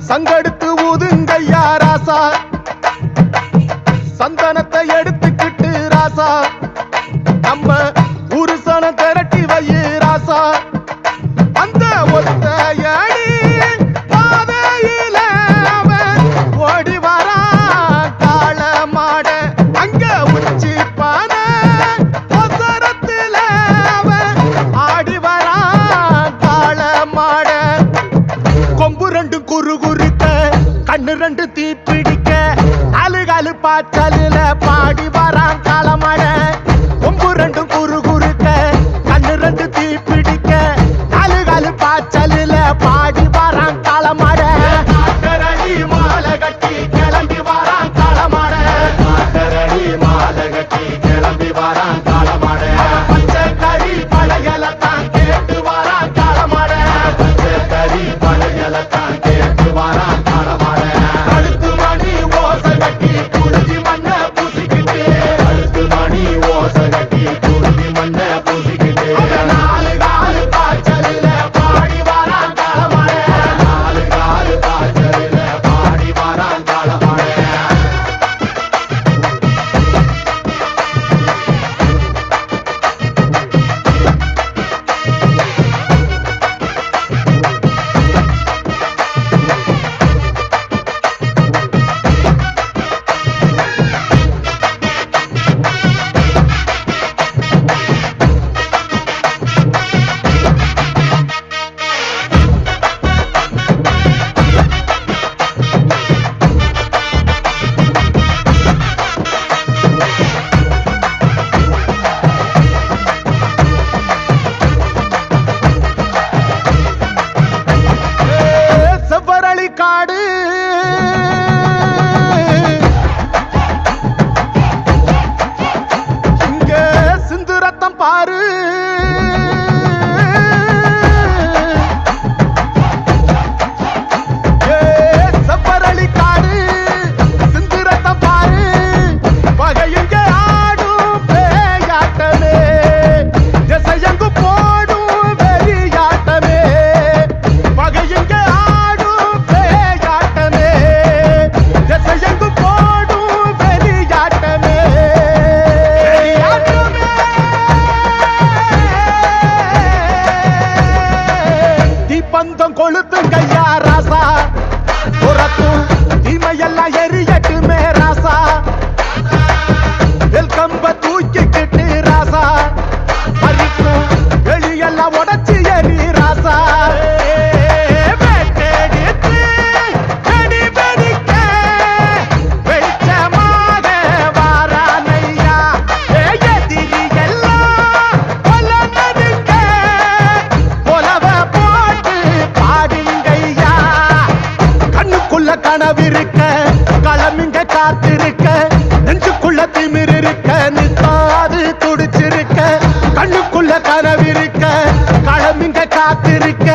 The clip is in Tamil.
சங்கெடுத்து ஊதுங்கய்யா ராசா, சந்தனத்தை எடுத்துக்கிட்டு ராசா, நம்ம ஊரு சனம் திரட்டி வையு ராசா. அந்த ஒத்தையடி பாதையில அவன் ஓடி வரான் காள மாட, அங்க உச்சி பானை ஒசரத்துல அவன் ஆடி வரான் காள மாட. கொம்பு ரெண்டு குறு குறுக்க, கண்ணு ரெண்டு தீ பிடிக்க, அழுகாலு பாச்சலில பாடி வரான் காளமாட. கொம்பு ரெண்டு குறு குறுக்க, கண்ணு ரெண்டு தீ பிடிக்க, அழுகாலு பாச்சலில பாடி வரான் காளமாட. காட்டரடி மாலை கட்டி கிளம்பி வரான் காளமாட, காட்டரடி மாலை கட்டி கிளம்பி வரான் காளமாட. பச்சை கறி பழையலத்தான் கேட்டு வரான் காளமாட, பச்சை கறி பழையலத்தான் கேட்டு வரான் காளமாட. கழுத்து மணி ஓசை கட்டி குருதி மண்ண பூசிக்கிட்டு, கழுத்து மணி ஓசை கட்டி குருதி மண்ண பூசிக்கிட்டு, நாலு காலு பாய்ச்சலில பாடி வரான் காளமாட, நாலு காலு பாய்ச்சலில பாடி வரான் காளமாட. செவ்வரளி காடு இங்க சிந்து ரத்தம் பாரு, செவ்வரளி காடு சிந்து ரத்தம் பாரு, பகையுங்க ஆடும் பேயாட்டமே, திசையங்கு போடும் வெறியாட்டமே, பகையுங்க ஆடும் பேயாட்டமே, திசையங்கு போடும் வெறியாட்டமே. தீப்பந்தம் கொளுத்துங்கய்யா ராசா, புறத்தும் தீமையெல்லாம் எரியட்டுமே ராசா, வெல்கம்ப தூக்கிக்கிட்டு ராசா, அரிக்கும் வெளியெல்லாம் உடச்சி எரி ராசா. வெட்டெடுத்து வெடி வெடிக்க வெளிச்சமாக வாரானையா, எதிரி எல்லாம் கொல்ல நடுங்க, கொலவ போட்டு பாடுங்கய்யா. கண்ணுக்குள்ள கனவிருக்க, களமிங்க காத்திருக்க, நெஞ்சுக்குள்ள திமிர் இருக்க, நித்தாது துடிச்சிருக்க. கண்ணுக்குள்ள கனவிருக்க, களமிங்க காத்திருக்க,